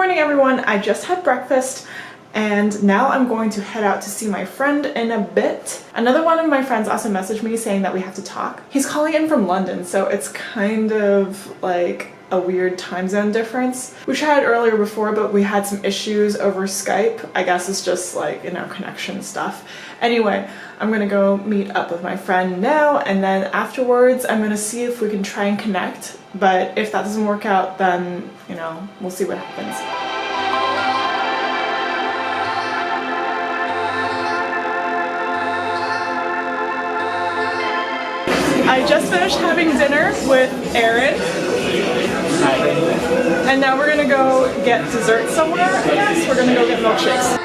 morning, everyone. I just had breakfast and now I'm going to head out to see my friend in a bit. Another one of my friends also messaged me saying that we have to talk. He's calling in from London, so it's kind of like a weird time zone difference. We tried earlier before, but we had some issues over Skype. I guess it's just like, you know, connection stuff. Anyway, I'm gonna go meet up with my friend now, and then afterwards I'm gonna see if we can try and connect. But if that doesn't work out, then, you know, we'll see what happens. I just finished having dinner with Erin. And now we're gonna go get dessert somewhere, I guess. We're gonna go get milkshakes.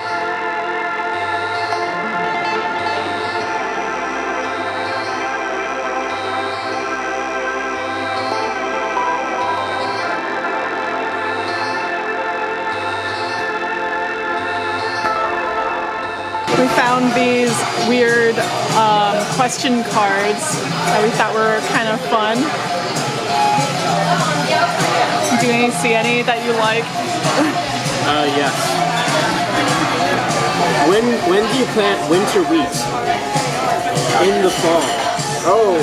We found these weird question cards that we thought were kind of fun. Do you see any that you like? Yes. When do you plant winter wheat? In the fall. Oh.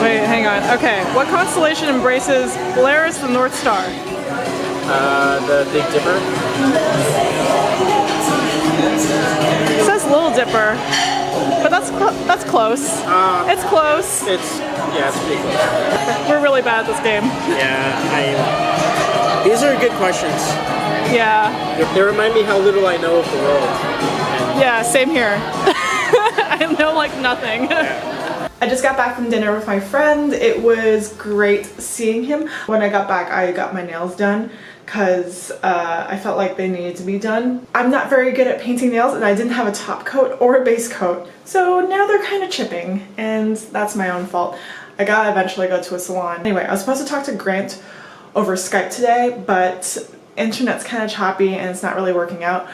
Wait, hang on. Okay, what constellation embraces Polaris, the North Star? The Big Dipper. It says Little Dipper, but that's close. It's close. It's pretty close. We're really bad at this game. Yeah, these are good questions. Yeah. They remind me how little I know of the world. Yeah, same here. I know like nothing. Yeah. I just got back from dinner with my friend. It was great seeing him. When I got back, I got my nails done because I felt like they needed to be done. I'm not very good at painting nails and I didn't have a top coat or a base coat. So now they're kind of chipping and that's my own fault. I gotta eventually go to a salon. Anyway, I was supposed to talk to Grant over Skype today, but internet's kind of choppy and it's not really working out.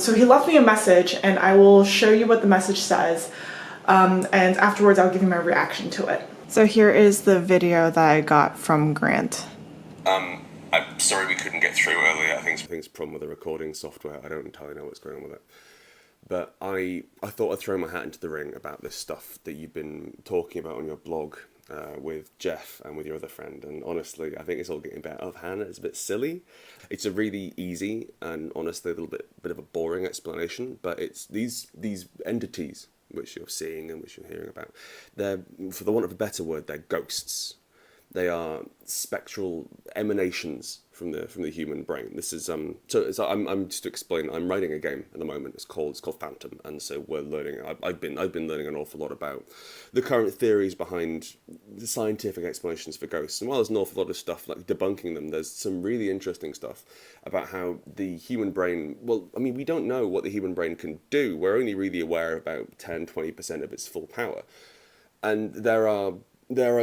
So he left me a message and I will show you what the message says. And afterwards I'll give you my reaction to it. So here is the video that I got from Grant. I'm sorry we couldn't get through earlier. I think it's a problem with the recording software. I don't entirely know what's going on with it. But I thought I'd throw my hat into the ring about this stuff that you've been talking about on your blog with Jeff and with your other friend. And honestly, I think it's all getting a bit out of hand. It's a bit silly. It's a really easy and honestly a little bit of a boring explanation. But it's these entities which you're seeing and which you're hearing about. They're, for the want of a better word, they're ghosts. They are spectral emanations from the human brain. This is I'm just to explain. I'm writing a game at the moment. It's called Phantom, and so we're learning. I've been learning an awful lot about the current theories behind the scientific explanations for ghosts. And while there's an awful lot of stuff like debunking them, there's some really interesting stuff about how the human brain. Well, I mean, we don't know what the human brain can do. We're only really aware of about 10-20% of its full power, and there are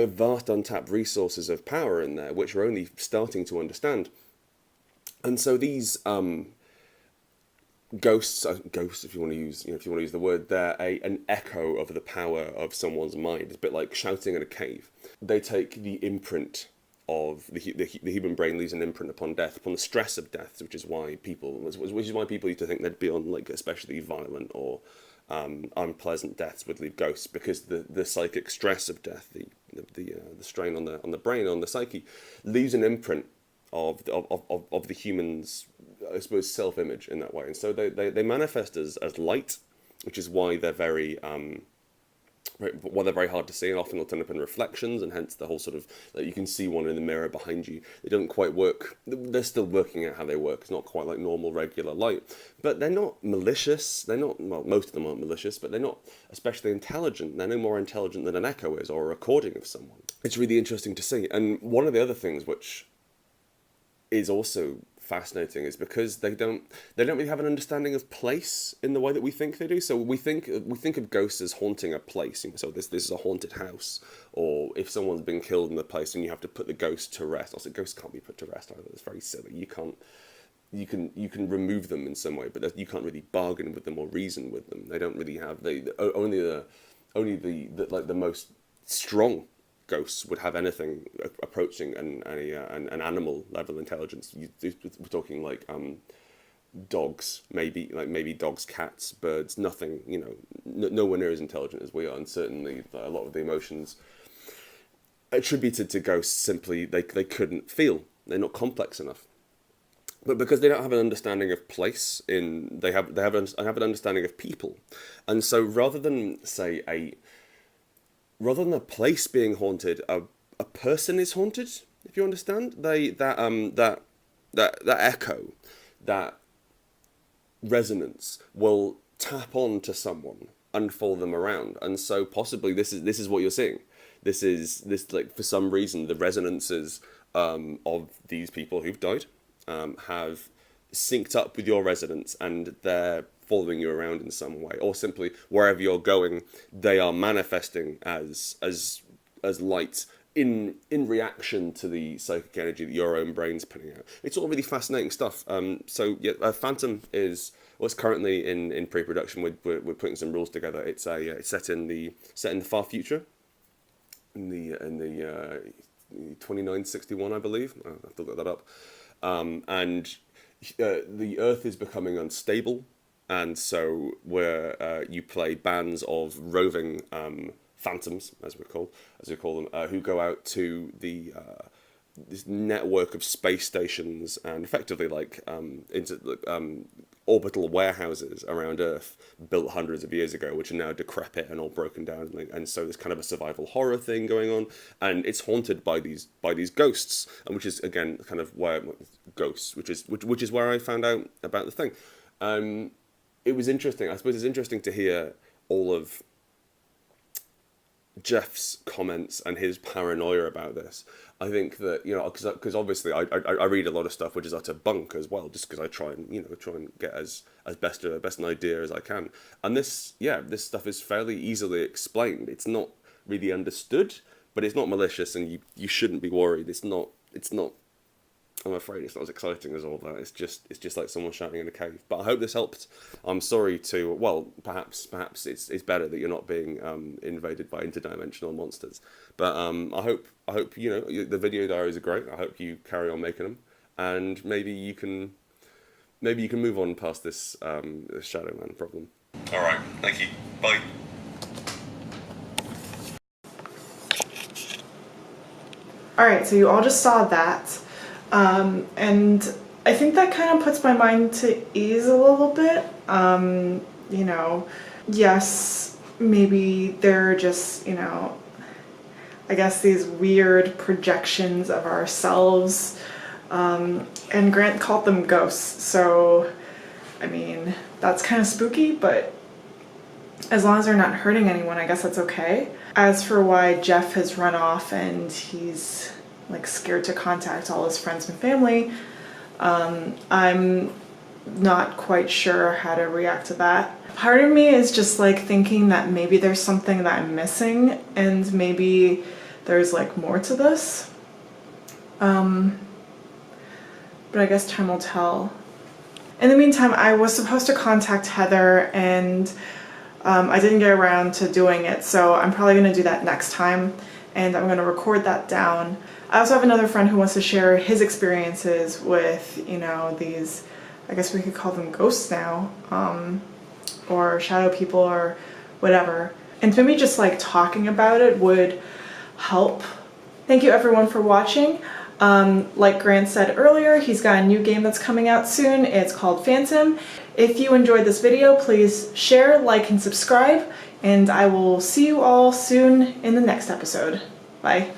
vast untapped resources of power in there which we're only starting to understand. And so these ghosts, if you want to use the word, they're an echo of the power of someone's mind. It's a bit like shouting in a cave. They take the imprint of the human brain, leaves an imprint upon death, upon the stress of death, which is why people used to think they'd be on like especially violent or unpleasant deaths would leave ghosts, because the psychic stress of death, the strain on the brain, on the psyche, leaves an imprint of the human's, I suppose, self-image in that way. And so they manifest as light, which is why they're very hard to see, and often will turn up in reflections, and hence the whole sort of that you can see one in the mirror behind you. They don't quite work. They're still working out how they work. It's not quite like normal regular light, but they're not malicious. They're not, well, most of them aren't malicious, but they're not especially intelligent. They're no more intelligent than an echo is, or a recording of someone. It's really interesting to see. And one of the other things which is also fascinating is because they don't really have an understanding of place in the way that we think they do. So we think of ghosts as haunting a place. So this is a haunted house, or if someone's been killed in the place and you have to put the ghost to rest. Also, ghosts can't be put to rest either. It's very silly. You can remove them in some way, but you can't really bargain with them or reason with them. They don't really have only the most strong ghosts would have anything approaching an animal level intelligence. We're talking like dogs, maybe dogs, cats, birds. Nothing, you know, nowhere near as intelligent as we are, and certainly a lot of the emotions attributed to ghosts simply they couldn't feel. They're not complex enough. But because they don't have an understanding of place, they have an understanding of people, and so rather than a place being haunted, a person is haunted. If you understand, that echo, that resonance will tap on to someone and follow them around, and so possibly this is what you're seeing. This like for some reason the resonances of these people who've died have synced up with your resonance, and they're following you around in some way, or simply wherever you're going, they are manifesting as light in reaction to the psychic energy that your own brain's putting out. It's all really fascinating stuff. So yeah, Phantom is what's currently in pre-production. We're putting some rules together. It's set in the far future, in the 2961, I believe. I have to look that up. And the Earth is becoming unstable, and so where you play bands of roving phantoms, as we call them, who go out to this network of space stations and effectively into orbital warehouses around Earth built hundreds of years ago, which are now decrepit and all broken down, and so there's kind of a survival horror thing going on, and it's haunted by these ghosts, and which is again kind of where ghosts, which is where I found out about the thing. It was interesting. I suppose it's interesting to hear all of Jeff's comments and his paranoia about this. I think that, you know, because obviously I read a lot of stuff which is utter bunk as well, just because I try and get as best an idea as I can. And this stuff is fairly easily explained. It's not really understood, but it's not malicious, and you shouldn't be worried. It's not. I'm afraid it's not as exciting as all that. It's just like someone shouting in a cave. But I hope this helped. I'm sorry to, well, perhaps it's better that you're not being invaded by interdimensional monsters. But I hope you know the video diaries are great. I hope you carry on making them, and maybe you can move on past this Shadow Man problem. All right, thank you. Bye. All right, so you all just saw that. And I think that kind of puts my mind to ease a little bit. You know, yes, maybe they're just, you know, I guess these weird projections of ourselves. And Grant called them ghosts, so, I mean, that's kind of spooky, but as long as they're not hurting anyone, I guess that's okay. As for why Jeff has run off and he's like scared to contact all his friends and family, I'm not quite sure how to react to that. Part of me is just like thinking that maybe there's something that I'm missing, and maybe there's like more to this. But I guess time will tell. In the meantime, I was supposed to contact Heather, and I didn't get around to doing it, so I'm probably going to do that next time, and I'm going to record that down. I also have another friend who wants to share his experiences with, you know, these, I guess we could call them ghosts now, or shadow people or whatever. And maybe just like talking about it would help. Thank you everyone for watching. Like Grant said earlier, he's got a new game that's coming out soon. It's called Phantom. If you enjoyed this video, please share, like, and subscribe, and I will see you all soon in the next episode. Bye.